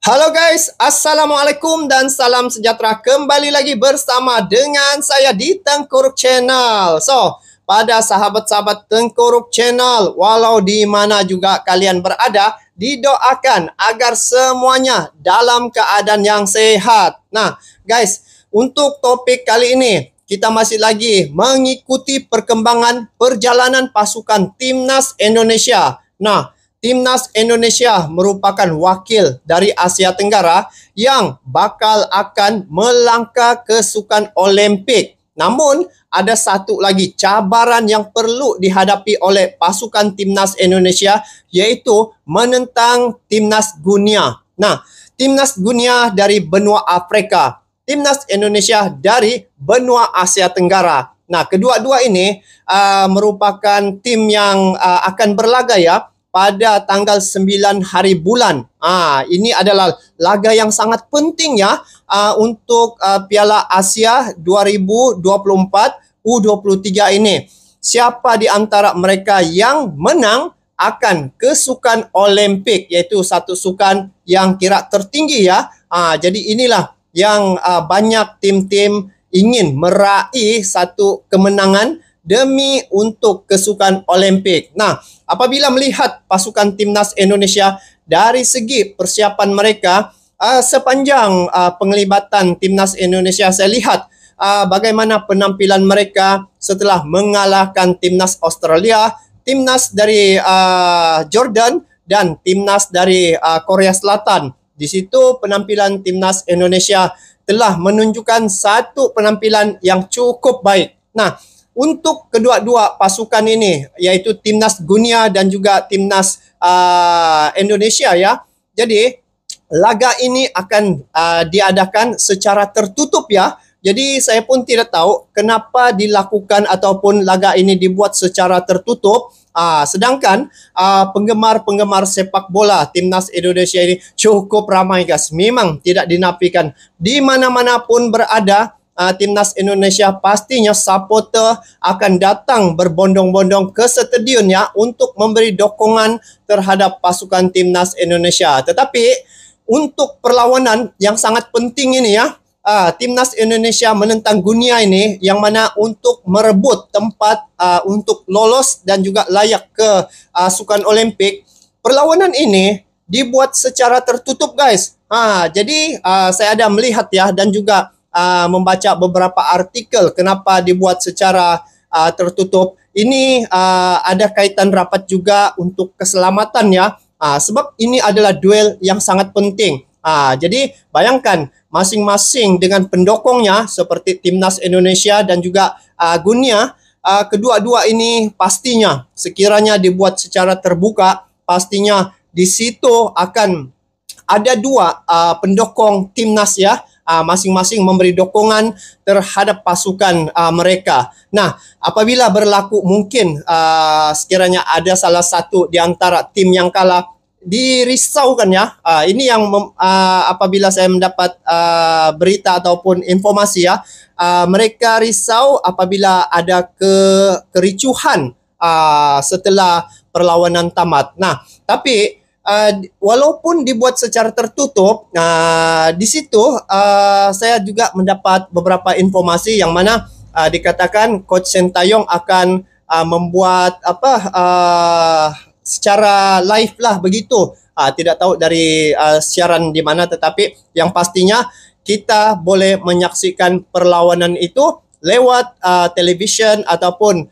Halo guys, Assalamualaikum dan salam sejahtera. Kembali lagi bersama dengan saya di Tengkoruk Channel. Pada sahabat-sahabat Tengkoruk Channel, walau di mana juga kalian berada, didoakan agar semuanya dalam keadaan yang sehat. Nah guys, untuk topik kali ini, kita masih lagi mengikuti perkembangan perjalanan pasukan Timnas Indonesia. Nah, Timnas Indonesia merupakan wakil dari Asia Tenggara yang bakal akan melangkah ke Sukan Olimpik. Namun, ada satu lagi cabaran yang perlu dihadapi oleh pasukan Timnas Indonesia, yaitu menentang Timnas Guinea. Nah, Timnas Guinea dari benua Afrika, Timnas Indonesia dari benua Asia Tenggara. Nah, kedua-dua ini merupakan tim yang akan berlaga ya pada tanggal 9 hari bulan. Ini adalah laga yang sangat penting ya untuk Piala Asia 2024 U23 ini. Siapa di antara mereka yang menang akan ke Sukan Olimpik, yaitu satu sukan yang kira tertinggi ya. Jadi inilah yang banyak tim-tim ingin meraih satu kemenangan demi untuk kesukan Olimpik. Nah, apabila melihat pasukan Timnas Indonesia dari segi persiapan mereka sepanjang penglibatan Timnas Indonesia, saya lihat bagaimana penampilan mereka setelah mengalahkan Timnas Australia, Timnas dari Jordan dan Timnas dari Korea Selatan. Di situ penampilan Timnas Indonesia telah menunjukkan satu penampilan yang cukup baik. Nah, untuk kedua-dua pasukan ini, yaitu Timnas Guinea dan juga Timnas Indonesia ya. Jadi laga ini akan diadakan secara tertutup ya. Jadi saya pun tidak tahu kenapa dilakukan ataupun laga ini dibuat secara tertutup. Sedangkan penggemar-penggemar sepak bola Timnas Indonesia ini cukup ramai guys. Memang tidak dinafikan, di mana-mana pun berada, Timnas Indonesia pastinya supporter akan datang berbondong-bondong ke stadion ya untuk memberi dukungan terhadap pasukan Timnas Indonesia. Tetapi untuk perlawanan yang sangat penting ini ya, Timnas Indonesia menentang Guinea ini, yang mana untuk merebut tempat untuk lolos dan juga layak ke Sukan Olimpik, perlawanan ini dibuat secara tertutup guys. Jadi saya ada melihat ya dan juga membaca beberapa artikel kenapa dibuat secara tertutup. Ini ada kaitan rapat juga untuk keselamatan ya. Sebab ini adalah duel yang sangat penting. Jadi bayangkan masing-masing dengan pendukungnya seperti Timnas Indonesia dan juga Guinea, kedua-dua ini pastinya sekiranya dibuat secara terbuka, pastinya di situ akan ada dua pendukung Timnas ya. Masing-masing memberi dukungan terhadap pasukan mereka. Nah, apabila berlaku mungkin sekiranya ada salah satu di antara tim yang kalah, dirisaukan ya. Ini yang apabila saya mendapat berita ataupun informasi ya, mereka risau apabila ada kericuhan setelah perlawanan tamat. Nah, tapi walaupun dibuat secara tertutup, di situ saya juga mendapat beberapa informasi yang mana dikatakan Coach Sintayong akan membuat secara live lah begitu. Tidak tahu dari siaran di mana, tetapi yang pastinya kita boleh menyaksikan perlawanan itu lewat television ataupun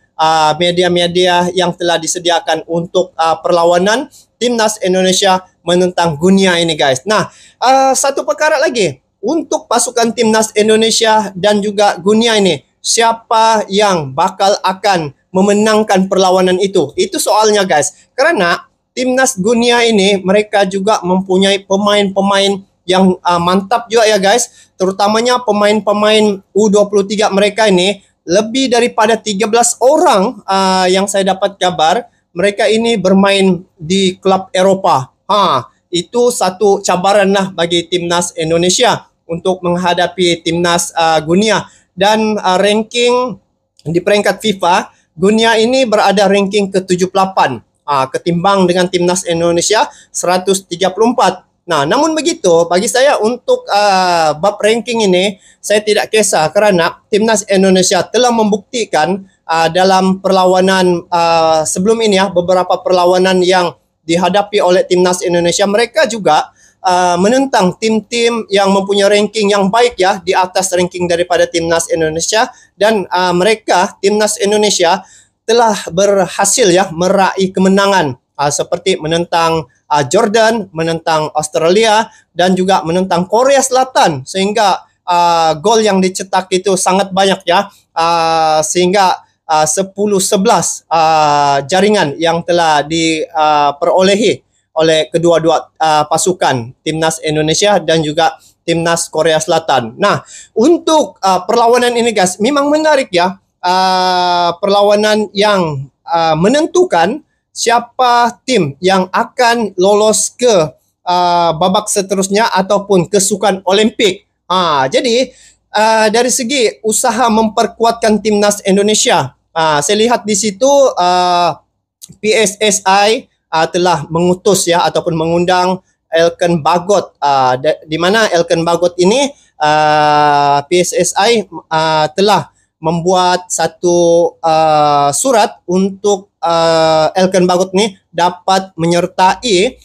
media-media yang telah disediakan untuk perlawanan Timnas Indonesia menentang Guinea ini guys. Nah, satu perkara lagi untuk pasukan Timnas Indonesia dan juga Guinea ini, siapa yang bakal akan memenangkan perlawanan itu? Itu soalnya guys. Karena Timnas Guinea ini mereka juga mempunyai pemain-pemain yang mantap juga ya guys. Terutamanya pemain-pemain U23 mereka ini lebih daripada 13 orang yang saya dapat kabar. Mereka ini bermain di klub Eropa. Itu satu cabaran lah bagi Timnas Indonesia untuk menghadapi Timnas Guinea. Dan ranking di peringkat FIFA, Guinea ini berada ranking ke-78. Ketimbang dengan Timnas Indonesia 134. Nah, namun begitu, bagi saya untuk bab ranking ini, saya tidak kisah kerana Timnas Indonesia telah membuktikan dalam perlawanan sebelum ini ya, beberapa perlawanan yang dihadapi oleh Timnas Indonesia, mereka juga menentang tim-tim yang mempunyai ranking yang baik ya, di atas ranking daripada Timnas Indonesia, dan mereka, Timnas Indonesia, telah berhasil ya meraih kemenangan seperti menentang Jordan, menentang Australia, dan juga menentang Korea Selatan, sehingga gol yang dicetak itu sangat banyak ya, sehingga 10-11 jaringan yang telah diperolehi oleh kedua-dua pasukan Timnas Indonesia dan juga Timnas Korea Selatan. Nah, untuk perlawanan ini guys, memang menarik ya, perlawanan yang menentukan siapa tim yang akan lolos ke babak seterusnya ataupun ke Sukan Olimpik. Jadi dari segi usaha memperkuatkan Timnas Indonesia, saya lihat di situ PSSI telah mengutus ya ataupun mengundang Elkan Bagot, di mana Elkan Bagot ini PSSI telah membuat satu surat untuk Elkan Bagot ni dapat menyertai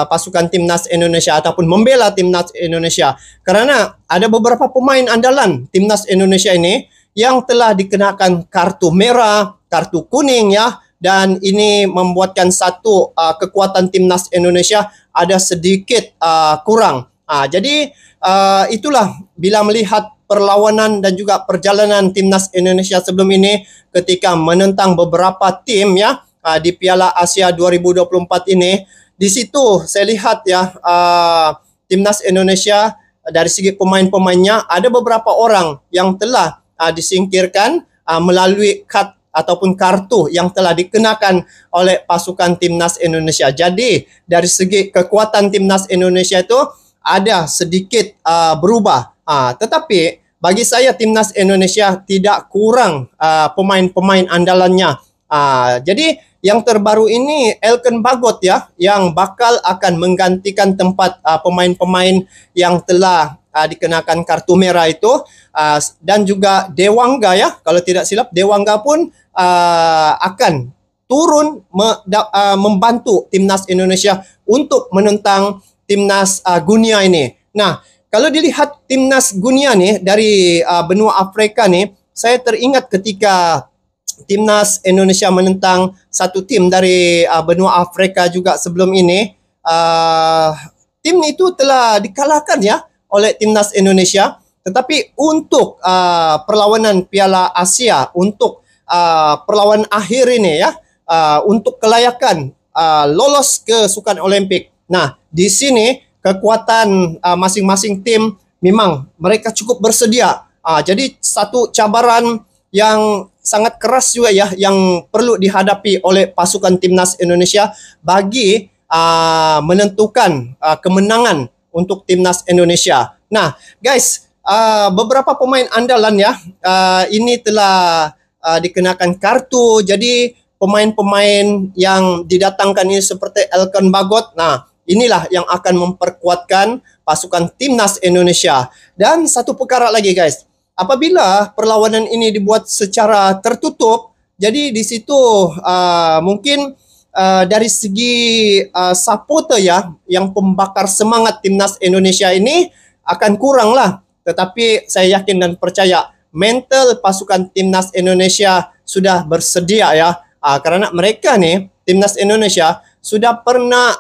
pasukan Timnas Indonesia ataupun membela Timnas Indonesia, kerana ada beberapa pemain andalan Timnas Indonesia ini yang telah dikenakan kartu merah, kartu kuning ya, dan ini membuatkan satu kekuatan Timnas Indonesia ada sedikit kurang. Jadi itulah bila melihat perlawanan dan juga perjalanan Timnas Indonesia sebelum ini ketika menentang beberapa tim ya di Piala Asia 2024 ini. Di situ saya lihat ya Timnas Indonesia dari segi pemain-pemainnya ada beberapa orang yang telah disingkirkan melalui kad ataupun kartu yang telah dikenakan oleh pasukan Timnas Indonesia. Jadi dari segi kekuatan Timnas Indonesia itu ada sedikit berubah. Tetapi bagi saya Timnas Indonesia tidak kurang pemain-pemain andalannya. Jadi yang terbaru ini Elkan Bagot ya, yang bakal akan menggantikan tempat pemain-pemain yang telah dikenakan kartu merah itu, dan juga Dewangga ya, kalau tidak silap Dewangga pun akan turun membantu Timnas Indonesia untuk menentang Timnas Guinea ini. Nah, kalau dilihat Timnas Guinea nih dari benua Afrika nih, saya teringat ketika Timnas Indonesia menentang satu tim dari benua Afrika juga sebelum ini, tim itu telah dikalahkan ya oleh Timnas Indonesia. Tetapi untuk perlawanan Piala Asia, untuk perlawanan akhir ini ya, untuk kelayakan lolos ke Sukan Olimpik. Nah, di sini kekuatan masing-masing tim memang mereka cukup bersedia. Jadi satu cabaran yang sangat keras juga ya yang perlu dihadapi oleh pasukan Timnas Indonesia bagi menentukan kemenangan untuk Timnas Indonesia. Nah, guys, beberapa pemain andalan ya ini telah dikenakan kartu. Jadi pemain-pemain yang didatangkan ini seperti Elkan Bagot. Nah, inilah yang akan memperkuatkan pasukan Timnas Indonesia. Dan satu perkara lagi guys, apabila perlawanan ini dibuat secara tertutup, jadi di situ mungkin dari segi supporter ya, yang pembakar semangat Timnas Indonesia ini akan kurang lah. Tetapi saya yakin dan percaya mental pasukan Timnas Indonesia sudah bersedia ya, karena mereka nih Timnas Indonesia sudah pernah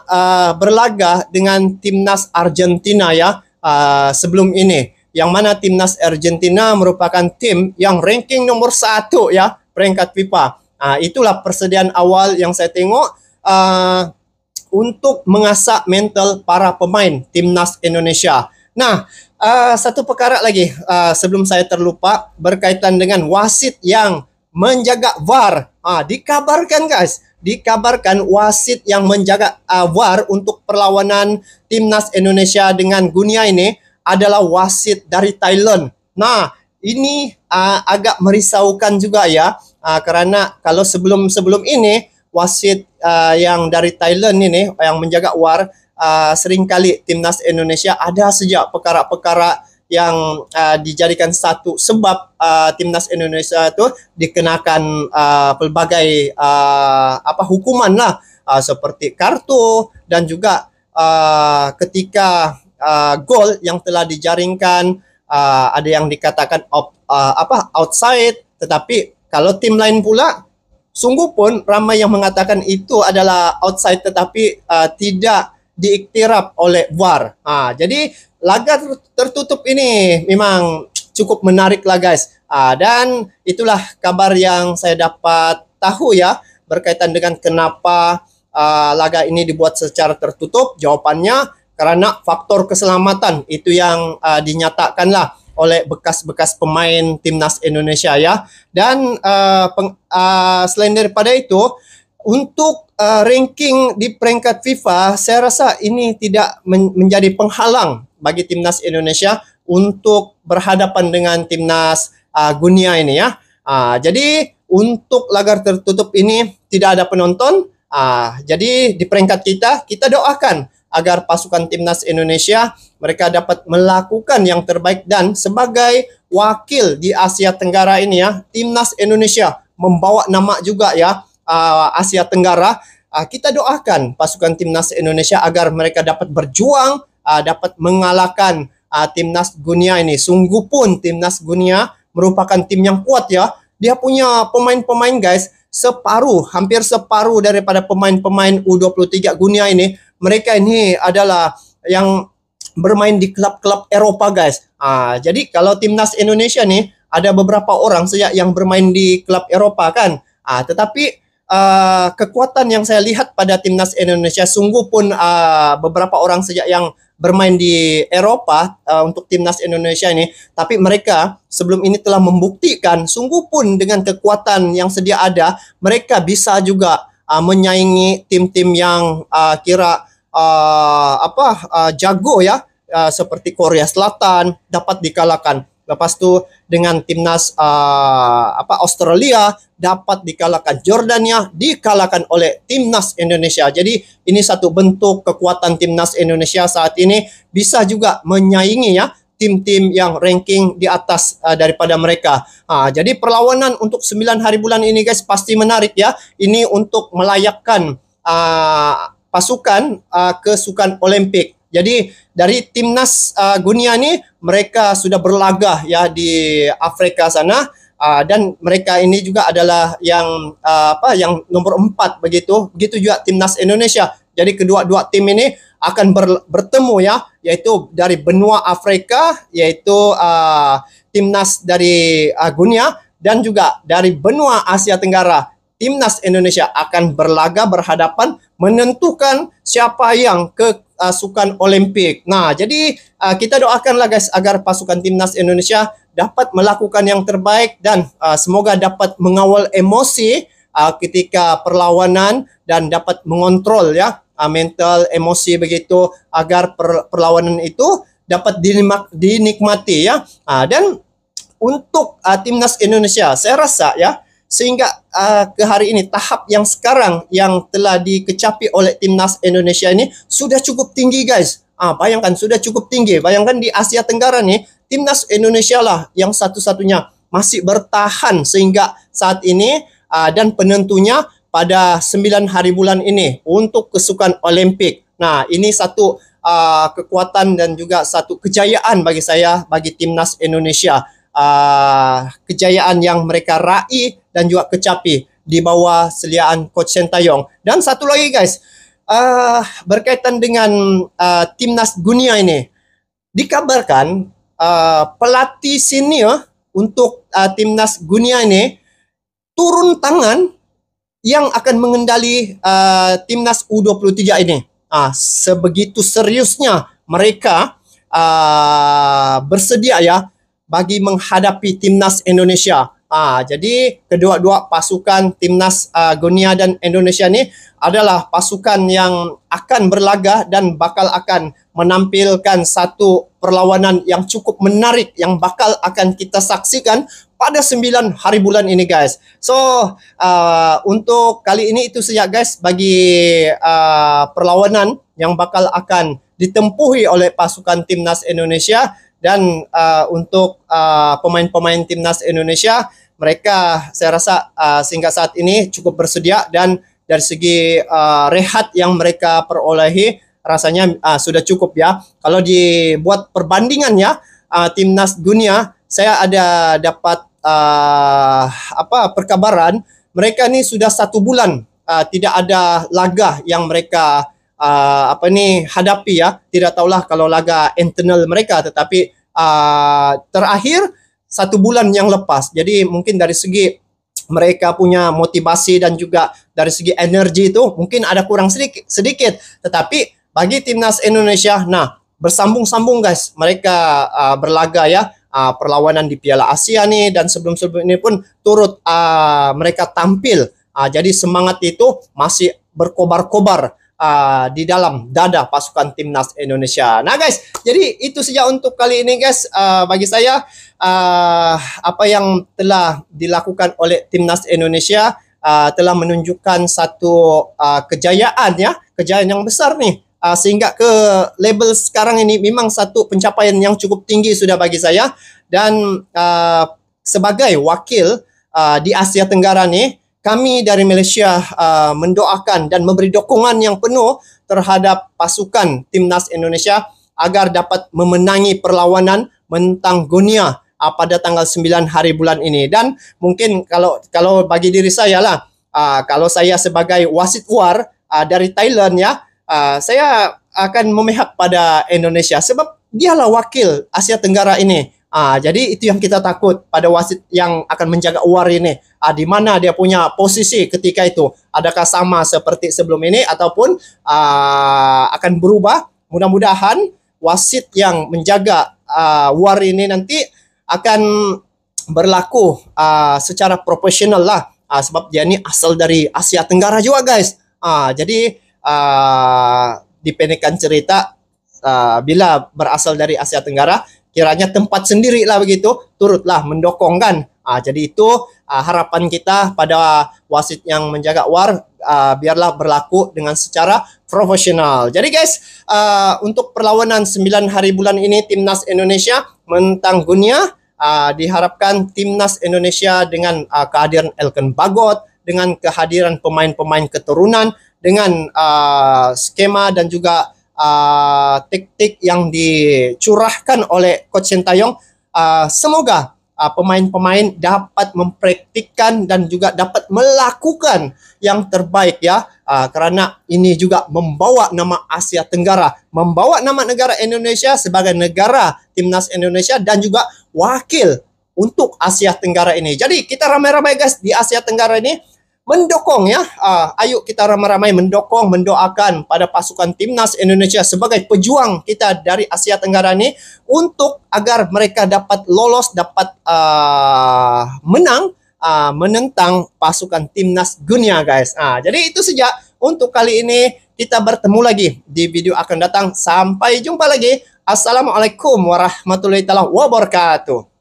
berlaga dengan Timnas Argentina ya sebelum ini, yang mana Timnas Argentina merupakan tim yang ranking nomor 1 ya peringkat FIFA. Itulah persediaan awal yang saya tengok untuk mengasah mental para pemain Timnas Indonesia. Nah, satu perkara lagi sebelum saya terlupa berkaitan dengan wasit yang menjaga VAR. Dikabarkan guys, dikabarkan wasit yang menjaga VAR untuk perlawanan Timnas Indonesia dengan Guinea ini adalah wasit dari Thailand. Nah, ini agak merisaukan juga ya, karena kalau sebelum ini wasit yang dari Thailand ini yang menjaga VAR seringkali timnas Indonesia ada saja perkara-perkara yang dijadikan satu sebab timnas Indonesia itu dikenakan pelbagai hukuman lah, seperti kartu dan juga ketika gol yang telah dijaringkan ada yang dikatakan outside, tetapi kalau tim lain pula sungguh pun ramai yang mengatakan itu adalah outside tetapi tidak diiktiraf oleh VAR. Jadi laga tertutup ini memang cukup menarik lah guys. Dan itulah kabar yang saya dapat tahu ya berkaitan dengan kenapa laga ini dibuat secara tertutup. Jawapannya karena faktor keselamatan itu yang dinyatakanlah oleh bekas-bekas pemain timnas Indonesia ya. Dan selain daripada itu, untuk ranking di peringkat FIFA, saya rasa ini tidak menjadi penghalang bagi timnas Indonesia untuk berhadapan dengan timnas Guinea ini ya. Jadi untuk laga tertutup ini tidak ada penonton. Jadi di peringkat kita doakan agar pasukan timnas Indonesia mereka dapat melakukan yang terbaik, dan sebagai wakil di Asia Tenggara ini ya, timnas Indonesia membawa nama juga ya Asia Tenggara. Kita doakan pasukan timnas Indonesia agar mereka dapat berjuang, dapat mengalahkan timnas Guinea ini. Sungguh pun timnas Guinea merupakan tim yang kuat ya. Dia punya pemain-pemain guys, hampir separuh daripada pemain-pemain U23 Guinea ini. Mereka ini adalah yang bermain di klub-klub Eropa guys. Jadi kalau timnas Indonesia nih ada beberapa orang saja yang bermain di klub Eropa kan. Tetapi kekuatan yang saya lihat pada timnas Indonesia sungguh pun beberapa orang saja yang bermain di Eropa untuk timnas Indonesia ini. Tapi mereka sebelum ini telah membuktikan sungguh pun dengan kekuatan yang sedia ada, mereka bisa juga menyaingi tim-tim yang jago ya, seperti Korea Selatan dapat dikalahkan. Lepas tu dengan timnas Australia dapat dikalahkan, Jordania dikalahkan oleh timnas Indonesia. Jadi ini satu bentuk kekuatan timnas Indonesia saat ini, bisa juga menyaingi ya tim-tim yang ranking di atas daripada mereka. Jadi perlawanan untuk 9 hari bulan ini guys pasti menarik ya. Ini untuk melayakkan pasukan ke Sukan Olimpik. Jadi dari timnas Guinea ni mereka sudah berlaga ya di Afrika sana, dan mereka ini juga adalah yang yang nomor 4 begitu. Begitu juga timnas Indonesia. Jadi kedua-dua tim ini akan bertemu ya, yaitu dari benua Afrika, yaitu timnas dari Guinea, dan juga dari benua Asia Tenggara. Timnas Indonesia akan berlaga berhadapan menentukan siapa yang ke Sukan Olimpik. Nah, jadi kita doakanlah guys agar pasukan timnas Indonesia dapat melakukan yang terbaik, dan semoga dapat mengawal emosi ketika perlawanan dan dapat mengontrol ya mental emosi begitu, agar perlawanan itu dapat dinikmati ya. Dan untuk timnas Indonesia, saya rasa ya, sehingga ke hari ini tahap yang sekarang yang telah dikecapi oleh timnas Indonesia ini sudah cukup tinggi guys. Bayangkan sudah cukup tinggi. Bayangkan di Asia Tenggara nih, timnas Indonesia lah yang satu-satunya masih bertahan sehingga saat ini, dan penentunya pada 9 hari bulan ini untuk kesukan Olimpik. Nah, ini satu kekuatan dan juga satu kejayaan bagi saya, bagi timnas Indonesia. Kejayaan yang mereka raih dan juga kecapi di bawah seliaan Coach Sintayong. Dan satu lagi guys, berkaitan dengan timnas Guinea ini, dikabarkan pelatih senior untuk timnas Guinea ini turun tangan yang akan mengendali timnas U23 ini. Sebegitu seriusnya mereka bersedia ya bagi menghadapi timnas Indonesia. Jadi kedua-dua pasukan timnas Guinea dan Indonesia ini adalah pasukan yang akan berlaga dan bakal akan menampilkan satu perlawanan yang cukup menarik yang bakal akan kita saksikan pada 9 hari bulan ini guys. So untuk kali ini itu saja guys bagi perlawanan yang bakal akan ditempuhi oleh pasukan timnas Indonesia. Dan untuk pemain-pemain timnas Indonesia, mereka saya rasa sehingga saat ini cukup bersedia, dan dari segi rehat yang mereka perolehi rasanya sudah cukup ya. Kalau dibuat perbandingannya timnas dunia, saya ada dapat perkabaran mereka ni sudah 1 bulan tidak ada laga yang mereka hadapi ya. Tidak tahulah kalau laga internal mereka, tetapi terakhir 1 bulan yang lepas. Jadi mungkin dari segi mereka punya motivasi dan juga dari segi energi itu mungkin ada kurang sedikit. Tetapi bagi timnas Indonesia, nah bersambung-sambung guys, mereka berlaga ya, perlawanan di Piala Asia nih, dan sebelum-sebelum ini pun turut mereka tampil. Jadi semangat itu masih berkobar-kobar di dalam dada pasukan timnas Indonesia. Nah guys, jadi itu saja untuk kali ini guys. Bagi saya apa yang telah dilakukan oleh timnas Indonesia telah menunjukkan satu kejayaan ya, kejayaan yang besar nih. Sehingga ke label sekarang ini memang satu pencapaian yang cukup tinggi sudah bagi saya. Dan sebagai wakil di Asia Tenggara nih, kami dari Malaysia mendoakan dan memberi dukungan yang penuh terhadap pasukan timnas Indonesia agar dapat memenangi perlawanan menentang Guinea pada tanggal 9 hari bulan ini. Dan mungkin kalau bagi diri saya lah, kalau saya sebagai wasit war dari Thailand ya, saya akan memihak pada Indonesia sebab dialah wakil Asia Tenggara ini. Jadi itu yang kita takut pada wasit yang akan menjaga war ini. Di mana dia punya posisi ketika itu? Adakah sama seperti sebelum ini ataupun akan berubah? Mudah-mudahan wasit yang menjaga war ini nanti akan berlaku secara profesional lah. Sebab dia ini asal dari Asia Tenggara juga guys. Jadi dipendekkan cerita, bila berasal dari Asia Tenggara, kiranya tempat sendiri lah begitu, turutlah mendukung kan. Jadi itu harapan kita pada wasit yang menjaga war, biarlah berlaku dengan secara profesional. Jadi guys, untuk perlawanan 9 hari bulan ini timnas Indonesia menentang Guinea, diharapkan timnas Indonesia dengan kehadiran Elkan Bagot, dengan kehadiran pemain-pemain keturunan, dengan skema dan juga taktik yang dicurahkan oleh Coach Sintayong, semoga pemain-pemain dapat mempraktikkan dan juga dapat melakukan yang terbaik ya, kerana ini juga membawa nama Asia Tenggara, membawa nama negara Indonesia sebagai negara timnas Indonesia dan juga wakil untuk Asia Tenggara ini. Jadi kita ramai-ramai guys di Asia Tenggara ini mendukung ya, ayo kita ramai-ramai mendukung, mendoakan pada pasukan timnas Indonesia sebagai pejuang kita dari Asia Tenggara ini untuk agar mereka dapat lolos, dapat menang menentang pasukan timnas Guinea guys. Jadi itu saja untuk kali ini, kita bertemu lagi di video akan datang. Sampai jumpa lagi. Assalamualaikum warahmatullahi wabarakatuh.